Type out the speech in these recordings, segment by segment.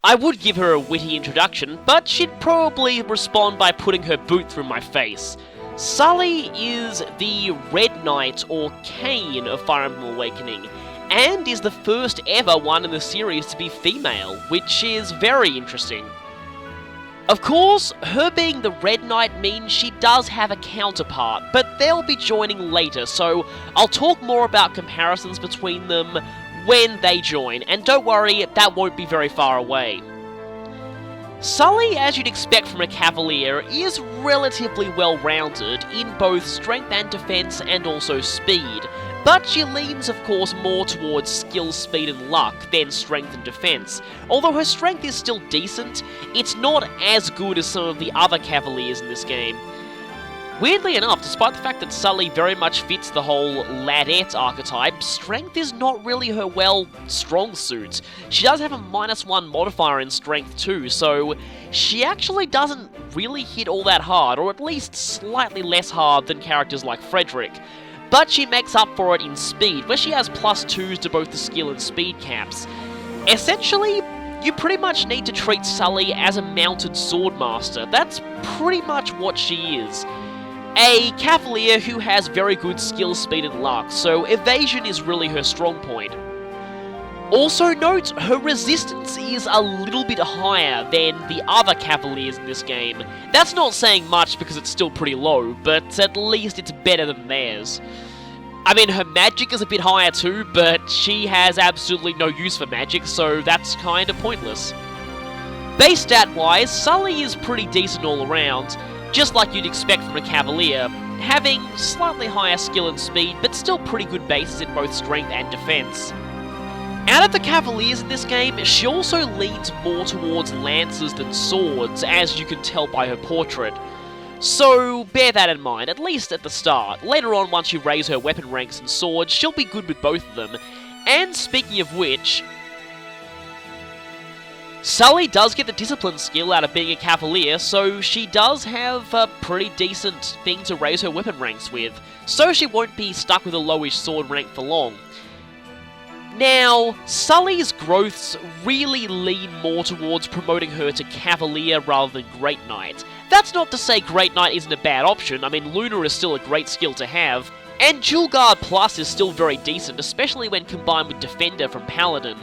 I would give her a witty introduction, but she'd probably respond by putting her boot through my face. Sully is the Red Knight, or Cain, of Fire Emblem Awakening, and is the first ever one in the series to be female, which is very interesting. Of course, her being the Red Knight means she does have a counterpart, but they'll be joining later, so I'll talk more about comparisons between them when they join, and don't worry, that won't be very far away. Sully, as you'd expect from a Cavalier, is relatively well-rounded in both strength and defense and also speed, but she leans, of course, more towards skill, speed, and luck than strength and defense. Although her strength is still decent, it's not as good as some of the other Cavaliers in this game. Weirdly enough, despite the fact that Sully very much fits the whole ladette archetype, strength is not really her, strong suit. She does have a -1 modifier in strength too, so she actually doesn't really hit all that hard, or at least slightly less hard than characters like Frederick. But she makes up for it in speed, where she has +2s to both the skill and speed caps. Essentially, you pretty much need to treat Sully as a mounted swordmaster. That's pretty much what she is. A Cavalier who has very good skill, speed, and luck, so evasion is really her strong point. Also note, her resistance is a little bit higher than the other Cavaliers in this game. That's not saying much because it's still pretty low, but at least it's better than theirs. I mean, her magic is a bit higher too, but she has absolutely no use for magic, so that's kind of pointless. Base stat-wise, Sully is pretty decent all around, just like you'd expect from a Cavalier, having slightly higher skill and speed, but still pretty good bases in both strength and defense. Out of the Cavaliers in this game, she also leans more towards lances than swords, as you can tell by her portrait. So bear that in mind, at least at the start. Later on, once you raise her weapon ranks and swords, she'll be good with both of them. And speaking of which, Sully does get the discipline skill out of being a Cavalier, so she does have a pretty decent thing to raise her weapon ranks with, so she won't be stuck with a lowish sword rank for long. Now, Sully's growths really lean more towards promoting her to Cavalier rather than Great Knight. That's not to say Great Knight isn't a bad option. I mean, Luna is still a great skill to have, and Dual Guard Plus is still very decent, especially when combined with Defender from Paladin.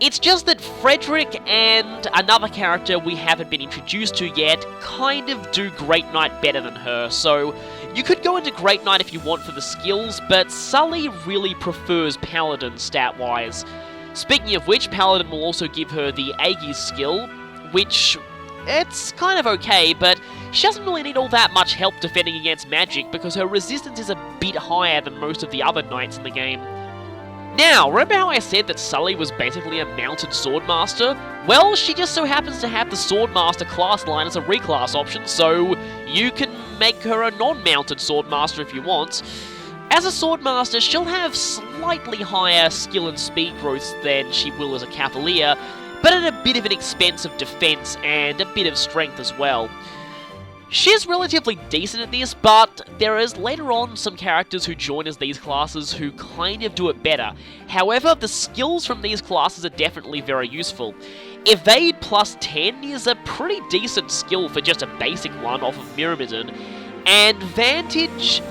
It's just that Frederick and another character we haven't been introduced to yet kind of do Great Knight better than her, so you could go into Great Knight if you want for the skills, but Sully really prefers Paladin stat-wise. Speaking of which, Paladin will also give her the Aegis skill, which, it's kind of okay, but she doesn't really need all that much help defending against magic because her resistance is a bit higher than most of the other knights in the game. Now, remember how I said that Sully was basically a mounted swordmaster? Well, she just so happens to have the swordmaster class line as a reclass option, so you can make her a non-mounted swordmaster if you want. As a swordmaster, she'll have slightly higher skill and speed growth than she will as a Cavalier, but at a bit of an expense of defense and a bit of strength as well. She's relatively decent at this, but there is later on some characters who join as these classes who kind of do it better. However, the skills from these classes are definitely very useful. Evade plus 10 is a pretty decent skill for just a basic one off of Myrmidon, and Vantage...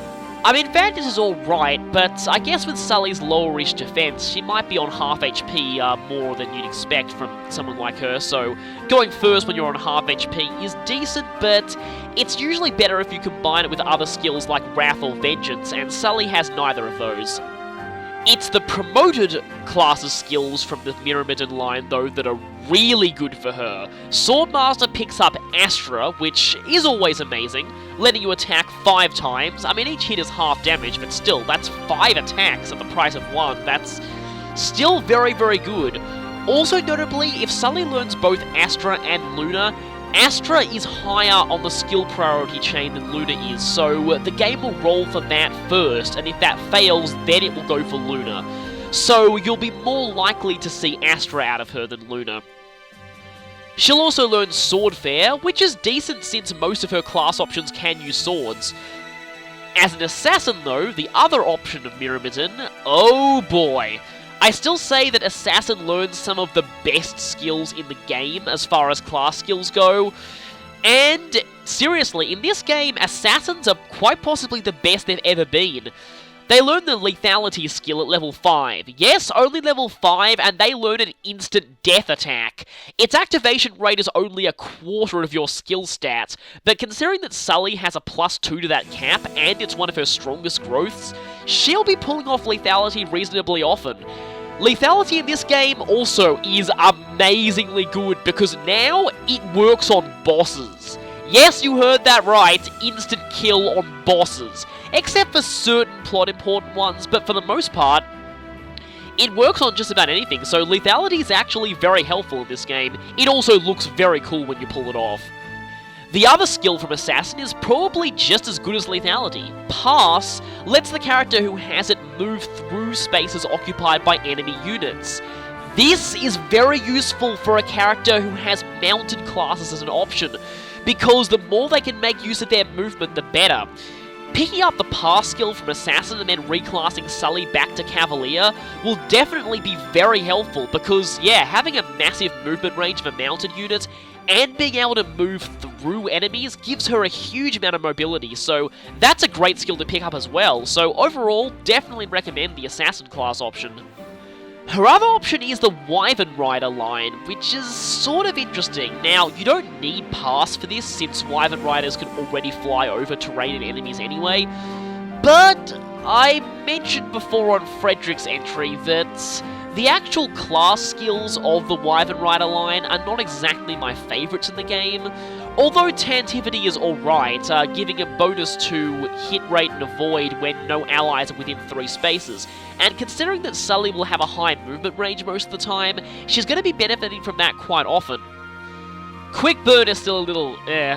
I mean, Vantage is alright, but I guess with Sully's lowerish defense, she might be on half HP more than you'd expect from someone like her, so going first when you're on half HP is decent, but it's usually better if you combine it with other skills like Wrath or Vengeance, and Sully has neither of those. It's the promoted classes skills from the Myrmidon line, though, that are really good for her. Swordmaster picks up Astra, which is always amazing, letting you attack 5 times. I mean, each hit is half damage, but still, that's 5 attacks at the price of 1. That's still very, very good. Also notably, if Sully learns both Astra and Luna, Astra is higher on the skill priority chain than Luna is, so the game will roll for that first, and if that fails, then it will go for Luna. So you'll be more likely to see Astra out of her than Luna. She'll also learn Swordfare, which is decent since most of her class options can use swords. As an assassin though, the other option of Myrmidon, oh boy. I still say that Assassin learns some of the best skills in the game as far as class skills go, and seriously, in this game, Assassins are quite possibly the best they've ever been. They learn the lethality skill at level 5. Yes, only level 5, and they learn an instant death attack. Its activation rate is only a quarter of your skill stats, but considering that Sully has a +2 to that cap, and it's one of her strongest growths, she'll be pulling off lethality reasonably often. Lethality in this game also is amazingly good, because now it works on bosses. Yes, you heard that right, instant kill on bosses. Except for certain plot important ones, but for the most part, it works on just about anything, so lethality is actually very helpful in this game. It also looks very cool when you pull it off. The other skill from Assassin is probably just as good as lethality. Pass lets the character who has it move through spaces occupied by enemy units. This is very useful for a character who has mounted classes as an option, because the more they can make use of their movement, the better. Picking up the pass skill from Assassin and then reclassing Sully back to Cavalier will definitely be very helpful because, yeah, having a massive movement range of a mounted unit and being able to move through enemies gives her a huge amount of mobility, so that's a great skill to pick up as well. So overall, definitely recommend the Assassin class option. Her other option is the Wyvern Rider line, which is sort of interesting. Now, you don't need pass for this, since Wyvern Riders can already fly over terrain and enemies anyway, but I mentioned before on Frederick's entry that the actual class skills of the Wyvern Rider line are not exactly my favourites in the game. Although Tantivity is alright, giving a bonus to hit rate and avoid when no allies are within 3 spaces, and considering that Sully will have a high movement range most of the time, she's going to be benefiting from that quite often. Quick Burn is still a little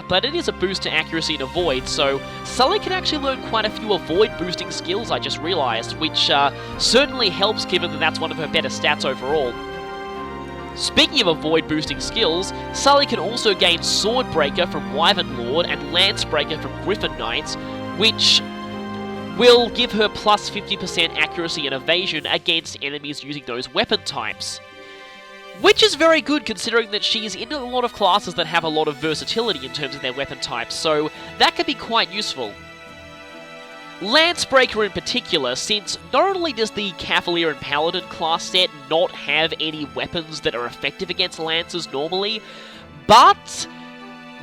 but it is a boost to accuracy and avoid, so Sully can actually learn quite a few avoid boosting skills, I just realised, which certainly helps given that that's one of her better stats overall. Speaking of avoid boosting skills, Sully can also gain Swordbreaker from Wyvern Lord and Lancebreaker from Griffin Knight, which will give her plus 50% accuracy and evasion against enemies using those weapon types. Which is very good considering that she's in a lot of classes that have a lot of versatility in terms of their weapon types, so that could be quite useful. Lancebreaker in particular, since not only does the Cavalier and Paladin class set not have any weapons that are effective against Lancers normally, but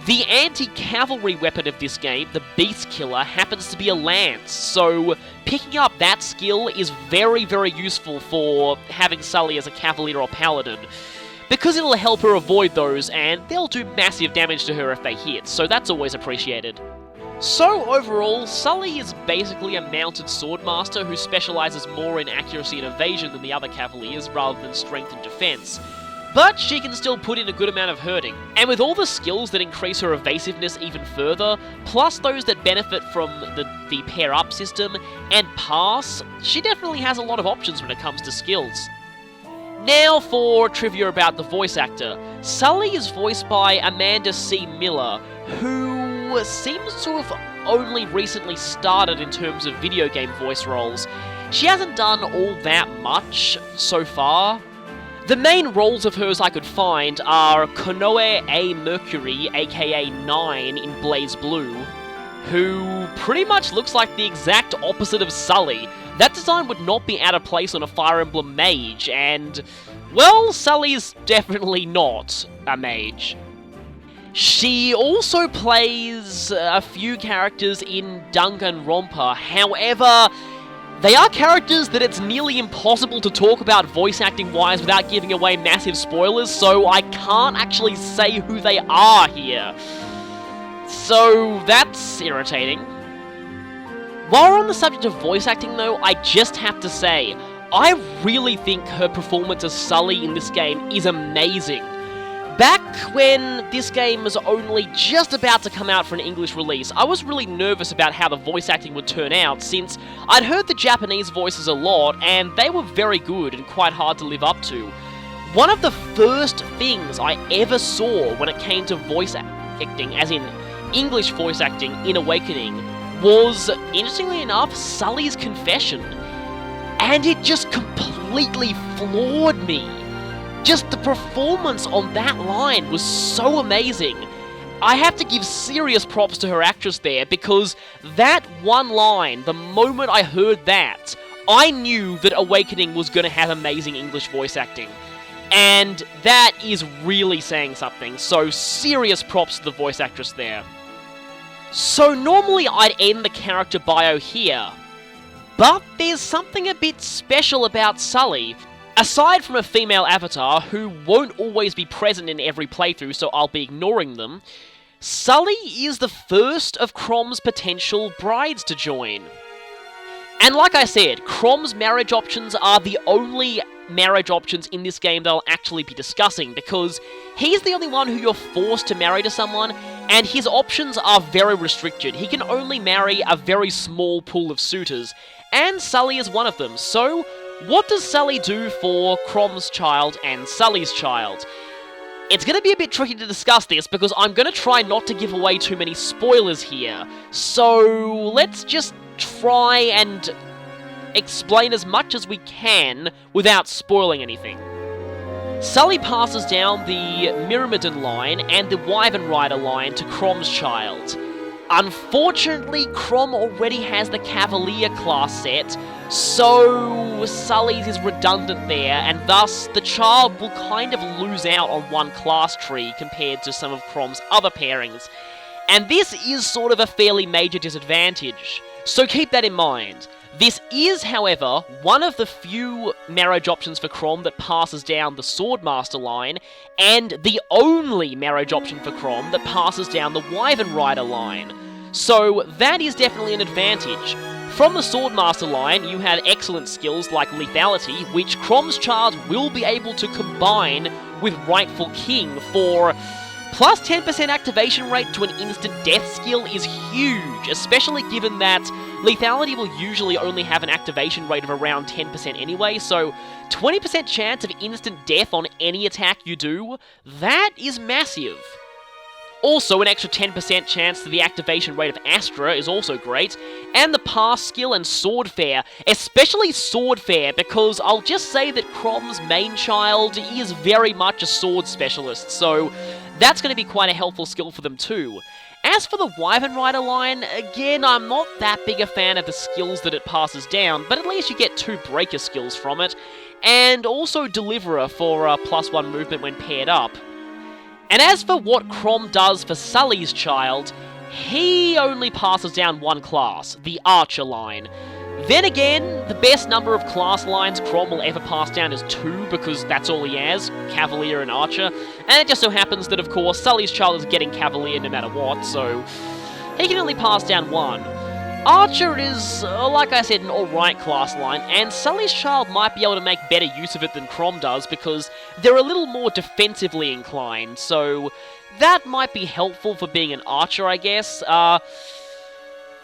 the anti-cavalry weapon of this game, the Beast Killer, happens to be a lance, so picking up that skill is very, very useful for having Sully as a Cavalier or Paladin, because it'll help her avoid those, and they'll do massive damage to her if they hit, so that's always appreciated. So overall, Sully is basically a mounted swordmaster who specialises more in accuracy and evasion than the other Cavaliers rather than strength and defense. But she can still put in a good amount of hurting. And with all the skills that increase her evasiveness even further, plus those that benefit from the pair-up system, and pass, she definitely has a lot of options when it comes to skills. Now for trivia about the voice actor. Sully is voiced by Amanda C. Miller, who seems to have only recently started in terms of video game voice roles. She hasn't done all that much so far. The main roles of hers I could find are Konoe A. Mercury, aka 9 in Blaze Blue, who pretty much looks like the exact opposite of Sully. That design would not be out of place on a Fire Emblem mage, and, well, Sully's definitely not a mage. She also plays a few characters in Danganronpa, however, they are characters that it's nearly impossible to talk about voice acting wise without giving away massive spoilers, so I can't actually say who they are here. So that's irritating. While we're on the subject of voice acting though, I just have to say, I really think her performance as Sully in this game is amazing. Back when this game was only just about to come out for an English release, I was really nervous about how the voice acting would turn out, since I'd heard the Japanese voices a lot, and they were very good and quite hard to live up to. One of the first things I ever saw when it came to voice acting, as in English voice acting in Awakening, was, interestingly enough, Sully's confession. And it just completely floored me. Just the performance on that line was so amazing. I have to give serious props to her actress there, because that one line, the moment I heard that, I knew that Awakening was going to have amazing English voice acting. And that is really saying something, so serious props to the voice actress there. So normally I'd end the character bio here, but there's something a bit special about Sully. Aside from a female avatar, who won't always be present in every playthrough, so I'll be ignoring them, Sully is the first of Chrom's potential brides to join. And like I said, Chrom's marriage options are the only marriage options in this game that I'll actually be discussing, because he's the only one who you're forced to marry to someone, and his options are very restricted. He can only marry a very small pool of suitors, and Sully is one of them. So, what does Sully do for Chrom's child and Sully's child? It's going to be a bit tricky to discuss this, because I'm going to try not to give away too many spoilers here. So, let's just try and explain as much as we can without spoiling anything. Sully passes down the Myrmidon line and the Wyvern Rider line to Chrom's child. Unfortunately, Chrom already has the Cavalier class set, so Sully's is redundant there, and thus the child will kind of lose out on one class tree compared to some of Chrom's other pairings. And this is sort of a fairly major disadvantage, so keep that in mind. This is, however, one of the few marriage options for Chrom that passes down the Swordmaster line, and the only marriage option for Chrom that passes down the Wyvern Rider line. So that is definitely an advantage. From the Swordmaster line, you have excellent skills like Lethality, which Chrom's child will be able to combine with Rightful King for... Plus 10% activation rate to an instant death skill is huge, especially given that Lethality will usually only have an activation rate of around 10% anyway, so 20% chance of instant death on any attack you do, that is massive. Also, an extra 10% chance to the activation rate of Astra is also great, and the Pass skill and Swordfare, especially Swordfare, because I'll just say that Chrom's main child is very much a sword specialist, so that's going to be quite a helpful skill for them too. As for the Wyvern Rider line, again, I'm not that big a fan of the skills that it passes down, but at least you get 2 breaker skills from it, and also Deliverer for +1 movement when paired up. And as for what Chrom does for Sully's child, he only passes down one class, the Archer line. Then again, the best number of class lines Chrom will ever pass down is 2, because that's all he has, Cavalier and Archer. And it just so happens that, of course, Sully's child is getting Cavalier no matter what, so he can only pass down 1. Archer is, like I said, an alright class line, and Sully's child might be able to make better use of it than Chrom does, because they're a little more defensively inclined, so that might be helpful for being an Archer, I guess.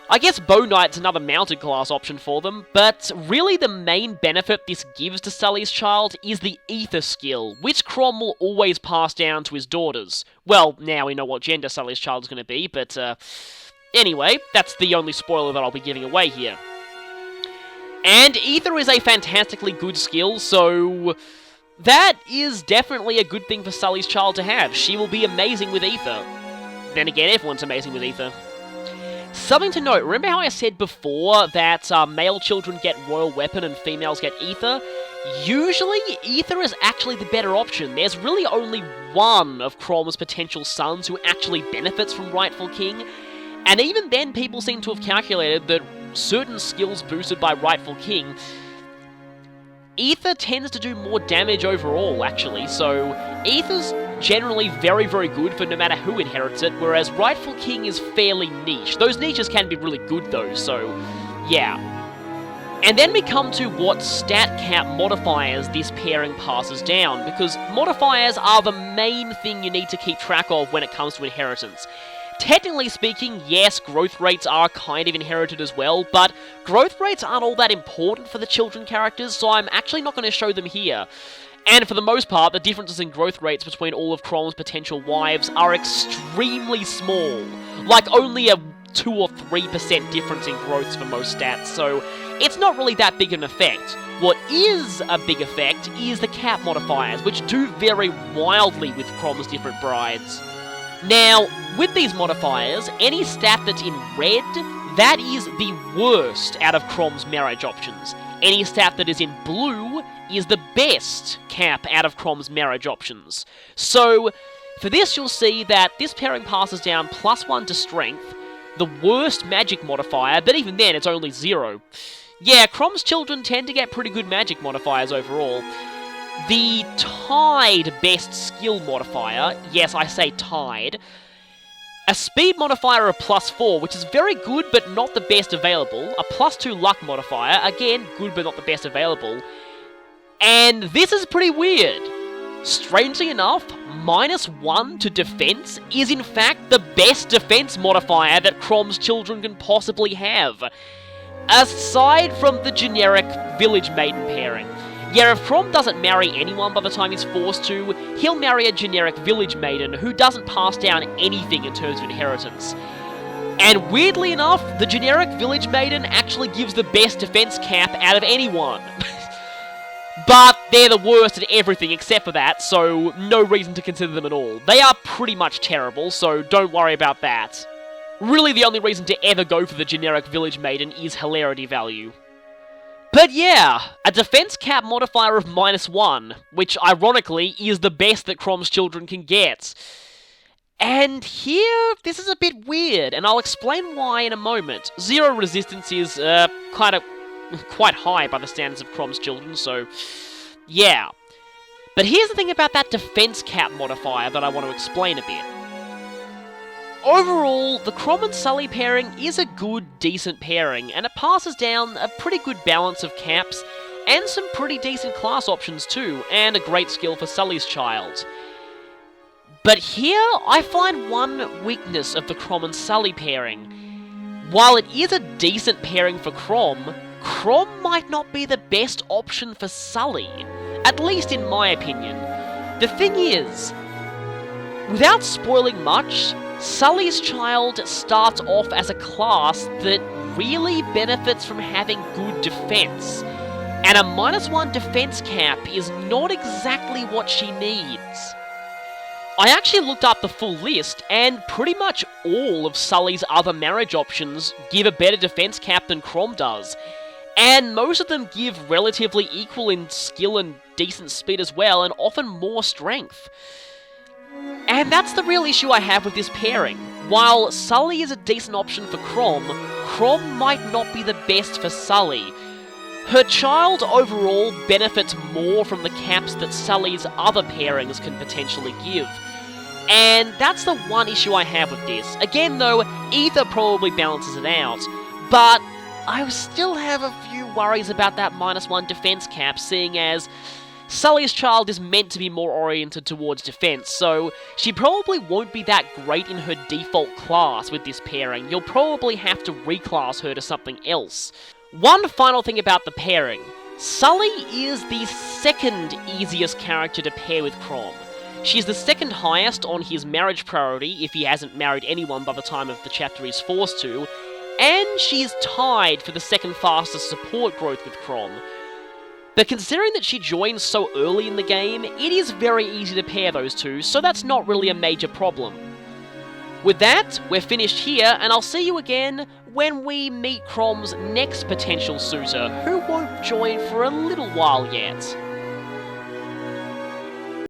I guess Bow Knight's another mounted class option for them, but really the main benefit this gives to Sully's child is the Ether skill, which Chrom will always pass down to his daughters. Well, now we know what gender Sully's child is going to be, but anyway, that's the only spoiler that I'll be giving away here. And Ether is a fantastically good skill, so that is definitely a good thing for Sully's child to have. She will be amazing with Ether. Then again, everyone's amazing with Ether. Something to note, remember how I said before that male children get Royal Weapon and females get Ether? Usually, Ether is actually the better option. There's really only one of Chrom's potential sons who actually benefits from Rightful King, and even then people seem to have calculated that certain skills boosted by Rightful King, Ether tends to do more damage overall, actually, so Ether's generally very, very good for no matter who inherits it, whereas Rightful King is fairly niche. Those niches can be really good though, so yeah. And then we come to what stat cap modifiers this pairing passes down, because modifiers are the main thing you need to keep track of when it comes to inheritance. Technically speaking, yes, growth rates are kind of inherited as well, but growth rates aren't all that important for the children characters, so I'm actually not going to show them here. And for the most part, the differences in growth rates between all of Chrom's potential wives are extremely small. Like, only a 2 or 3% difference in growths for most stats, so it's not really that big of an effect. What is a big effect is the cap modifiers, which do vary wildly with Chrom's different brides. Now, with these modifiers, any stat that's in red, that is the worst out of Chrom's marriage options. Any stat that is in blue is the best cap out of Chrom's marriage options. So, for this you'll see that this pairing passes down +1 to strength, the worst magic modifier, but even then it's only 0. Yeah, Chrom's children tend to get pretty good magic modifiers overall. The tied best skill modifier, yes, I say tied, a speed modifier of +4, which is very good but not the best available, a +2 luck modifier, again, good but not the best available, and this is pretty weird. Strangely enough, -1 to defense is in fact the best defense modifier that Chrom's children can possibly have. Aside from the generic village maiden pairing. Yeah, if Chrom doesn't marry anyone by the time he's forced to, he'll marry a generic village maiden who doesn't pass down anything in terms of inheritance. And weirdly enough, the generic village maiden actually gives the best defense cap out of anyone. But they're the worst at everything except for that, so no reason to consider them at all. They are pretty much terrible, so don't worry about that. Really, the only reason to ever go for the generic village maiden is hilarity value. But yeah, a defense cap modifier of -1, which ironically is the best that Chrom's children can get. And here, this is a bit weird, and I'll explain why in a moment. 0 resistance is quite high by the standards of Chrom's children, so yeah. But here's the thing about that defense cap modifier that I want to explain a bit. Overall, the Chrom and Sully pairing is a good, decent pairing, and it passes down a pretty good balance of caps, and some pretty decent class options too, and a great skill for Sully's child. But here, I find one weakness of the Chrom and Sully pairing. While it is a decent pairing for Chrom, Chrom might not be the best option for Sully, at least in my opinion. The thing is, without spoiling much, Sully's child starts off as a class that really benefits from having good defense, and a -1 defense cap is not exactly what she needs. I actually looked up the full list, and pretty much all of Sully's other marriage options give a better defense cap than Chrom does, and most of them give relatively equal in skill and decent speed as well, and often more strength. And that's the real issue I have with this pairing. While Sully is a decent option for Chrom, Chrom might not be the best for Sully. Her child overall benefits more from the caps that Sully's other pairings can potentially give. And that's the one issue I have with this. Again though, either probably balances it out, but I still have a few worries about that -1 defense cap, seeing as Sully's child is meant to be more oriented towards defense, so she probably won't be that great in her default class with this pairing. You'll probably have to reclass her to something else. One final thing about the pairing. Sully is the second easiest character to pair with Chrom. She's the second highest on his marriage priority if he hasn't married anyone by the time of the chapter he's forced to, and she's tied for the second fastest support growth with Chrom. But considering that she joins so early in the game, it is very easy to pair those two, so that's not really a major problem. With that, we're finished here, and I'll see you again when we meet Chrom's next potential suitor, who won't join for a little while yet.